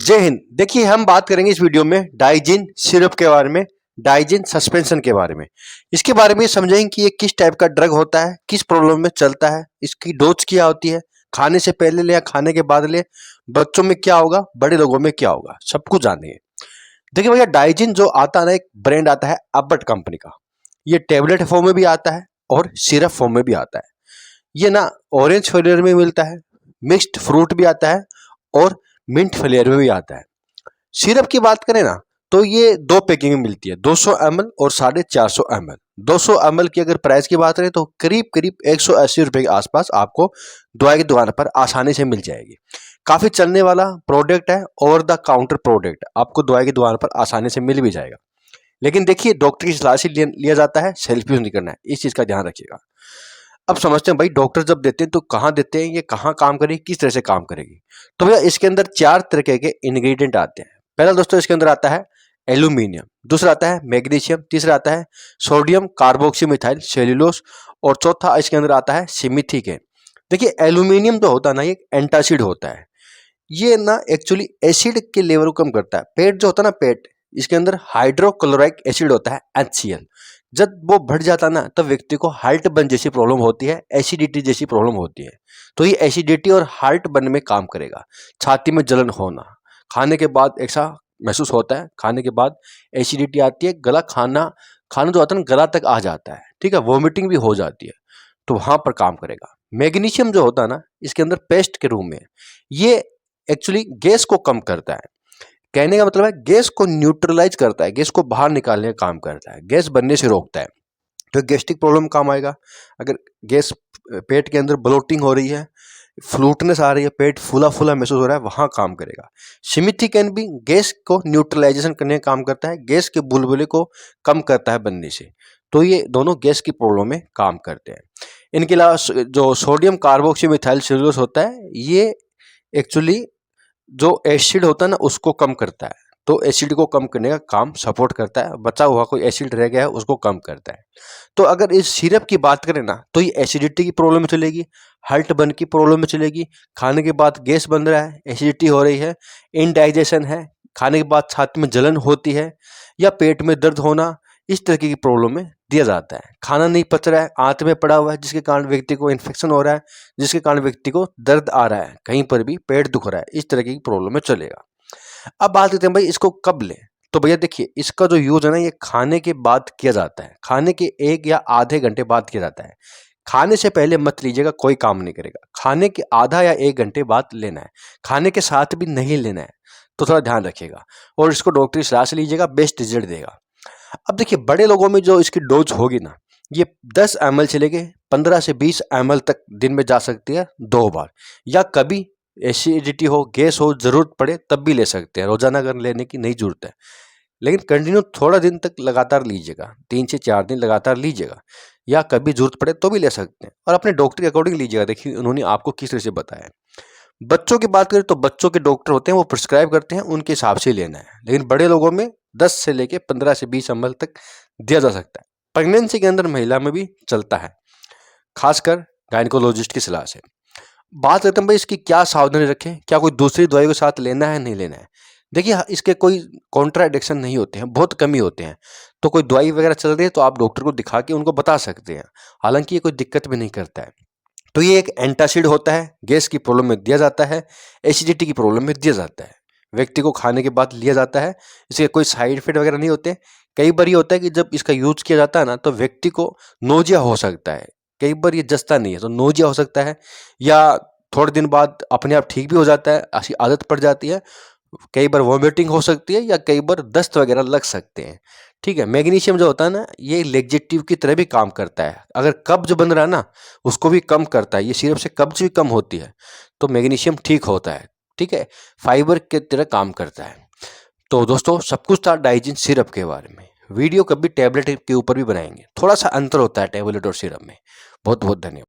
जय हिंद। देखिए हम बात करेंगे इस वीडियो में डाइजिन सिरप के बारे में, डाइजिन सस्पेंशन के बारे में। इसके बारे में समझेंगे कि ये किस टाइप का ड्रग होता है, किस प्रॉब्लम में चलता है, इसकी डोज क्या होती है, खाने से पहले ले या खाने के बाद ले, बच्चों में क्या होगा, बड़े लोगों में क्या होगा, सब कुछ जानेंगे। देखिए भैया, डाइजिन जो आता है ना, एक ब्रांड आता है अबट कंपनी का। ये टेबलेट फॉर्म में भी आता है और सिरप फॉर्म में भी आता है। ये ना ऑरेंज फ्लेवर में मिलता है, मिक्स्ड फ्रूट भी आता है और मिंट फ्लेवर में भी आता है। सिरप की बात करें ना तो ये दो पैकिंग में मिलती है, 200 ml और 450 ml। 200 ml की अगर प्राइस की बात करें तो करीब करीब 180 रुपए के आसपास आपको दवाई की दुकान पर आसानी से मिल जाएगी। काफी चलने वाला प्रोडक्ट है, ओवर द काउंटर प्रोडक्ट, आपको दवाई की दुकान पर आसानी से मिल भी जाएगा। लेकिन देखिए, डॉक्टर की सलाह से लिया जाता है, सेल्फ यूज नहीं करना है, इस चीज का ध्यान रखिएगा। अब समझते हैं भाई, डॉक्टर जब देते हैं तो कहाँ देते हैं, ये कहाँ काम करेगी, किस तरह से काम करेगी। तो भैया इसके अंदर 4 तरह के इंग्रेडिएंट आते हैं। पहला दोस्तों इसके अंदर आता है एल्यूमिनियम, दूसरा आता है मैग्नीशियम, तीसरा आता है सोडियम कार्बोक्सीमिथाइल सेल्यूलोज और चौथा इसके अंदर आता है सिमिथिकेन। देखिए एल्यूमिनियम जो होता है ना, ये एक एंटासिड होता है। ये ना एक्चुअली एसिड के लेवल को कम करता है। पेट जो होता है ना, पेट, इसके अंदर हाइड्रोक्लोराइक एसिड होता है HCl। जब वो बढ़ जाता है ना, तब व्यक्ति को हार्ट बर्न जैसी प्रॉब्लम होती है, एसिडिटी जैसी प्रॉब्लम होती है। तो ये एसिडिटी और हार्ट बर्न में काम करेगा। छाती में जलन होना, खाने के बाद ऐसा महसूस होता है, खाने के बाद एसिडिटी आती है, गला खाना खाना जो होता है ना, गला तक आ जाता है, ठीक है, वोमिटिंग भी हो जाती है, तो वहां पर काम करेगा। मैग्नीशियम जो होता है ना, इसके अंदर पेस्ट के रूप में, ये एक्चुअली गैस को कम करता है। कहने का मतलब है गैस को न्यूट्रलाइज करता है, गैस को बाहर निकालने का काम करता है, गैस बनने से रोकता है। तो गैस्ट्रिक प्रॉब्लम काम आएगा। अगर गैस, पेट के अंदर ब्लोटिंग हो रही है, फ्लूटनेस आ रही है, पेट फूला फूला महसूस हो रहा है, वहां काम करेगा। सिमिथिकेन भी गैस को न्यूट्रलाइजेशन करने का काम करता है, गैस के बुलबुले को कम करता है बनने से। तो ये दोनों गैस की प्रॉब्लम में काम करते हैं। इनके अलावा जो सोडियम कार्बोक्सीमिथाइल सेल्यूलोज होता है, ये एक्चुअली जो एसिड होता है ना, उसको कम करता है। तो एसिड को कम करने का काम सपोर्ट करता है, बचा हुआ कोई एसिड रह गया है उसको कम करता है। तो अगर इस सिरप की बात करें ना, तो ये एसिडिटी की प्रॉब्लम में चलेगी, हार्ट बर्न की प्रॉब्लम में चलेगी, खाने के बाद गैस बन रहा है, एसिडिटी हो रही है, इनडाइजेशन है, खाने के बाद छाती में जलन होती है या पेट में दर्द होना, इस तरह की प्रॉब्लम में दिया जाता है। खाना नहीं पच रहा है, आंत में पड़ा हुआ है, जिसके कारण व्यक्ति को इन्फेक्शन हो रहा है, जिसके कारण व्यक्ति को दर्द आ रहा है, कहीं पर भी पेट दुख रहा है, इस तरह की प्रॉब्लम में चलेगा। अब बात करते हैं भाई इसको कब लें। तो भैया देखिए, इसका जो यूज है ना, ये खाने के बाद किया जाता है, खाने के 1 या आधे घंटे बाद किया जाता है। खाने से पहले मत लीजिएगा, कोई काम नहीं करेगा। खाने के आधा या 1 घंटे बाद लेना है, खाने के साथ भी नहीं लेना है, तो थोड़ा ध्यान रखिएगा और इसको डॉक्टर की सलाह से लीजिएगा, बेस्ट रिजल्ट देगा। अब देखिए, बड़े लोगों में जो इसकी डोज होगी ना, ये 10 ml से लेके 15 से 20 ml तक दिन में जा सकती है 2 बार, या कभी एसिडिटी हो, गैस हो, जरूरत पड़े तब भी ले सकते हैं। रोजाना अगर लेने की नहीं जरूरत है, लेकिन कंटिन्यू थोड़ा दिन तक लगातार लीजिएगा, 3 से 4 दिन लगातार लीजिएगा, या कभी जरूरत पड़े तो भी ले सकते हैं, और अपने डॉक्टर के अकॉर्डिंग लीजिएगा। देखिए उन्होंने आपको किस तरह से बताया है। बच्चों की बात करें तो बच्चों के डॉक्टर होते हैं, वो प्रिस्क्राइब करते हैं, उनके हिसाब से लेना है। लेकिन बड़े लोगों में 10 से लेके 15 से 20 ml तक दिया जा सकता है। प्रेगनेंसी के अंदर महिला में भी चलता है, खासकर गायनिकोलॉजिस्ट की सलाह से। बात करते हैं भाई इसकी क्या सावधानी रखें, क्या कोई दूसरी दवाई के साथ लेना है, नहीं लेना है। देखिए इसके कोई कॉन्ट्राडिक्शन नहीं होते हैं, बहुत कम ही होते हैं। तो कोई दवाई वगैरह चल रही है तो आप डॉक्टर को दिखा के उनको बता सकते हैं, हालांकि ये कोई दिक्कत भी नहीं करता है। तो ये एक एंटासिड होता है, गैस की प्रॉब्लम में दिया जाता है, एसिडिटी की प्रॉब्लम में दिया जाता है, व्यक्ति को खाने के बाद लिया जाता है। इसके कोई साइड इफेक्ट वगैरह नहीं होते। कई बार ये होता है कि जब इसका यूज किया जाता है ना, तो व्यक्ति को नोजिया हो सकता है। कई बार ये जचता नहीं है तो नोजिया हो सकता है, या थोड़े दिन बाद अपने आप ठीक भी हो जाता है, ऐसी आदत पड़ जाती है। कई बार वॉमिटिंग हो सकती है, या कई बार दस्त वगैरह लग सकते हैं, ठीक है। मैग्नीशियम जो होता है ना, ये लेक्जेटिव की तरह भी काम करता है। अगर कब्ज बन रहा है ना, उसको भी कम करता है। ये सिरप से कब्ज भी कम होती है, तो मैग्नीशियम ठीक होता है, ठीक है, फाइबर की तरह काम करता है। तो दोस्तों, सब कुछ था डाइजिन सिरप के बारे में। वीडियो कभी टैबलेट के ऊपर भी बनाएंगे, थोड़ा सा अंतर होता है टैबलेट और सिरप में। बहुत बहुत धन्यवाद।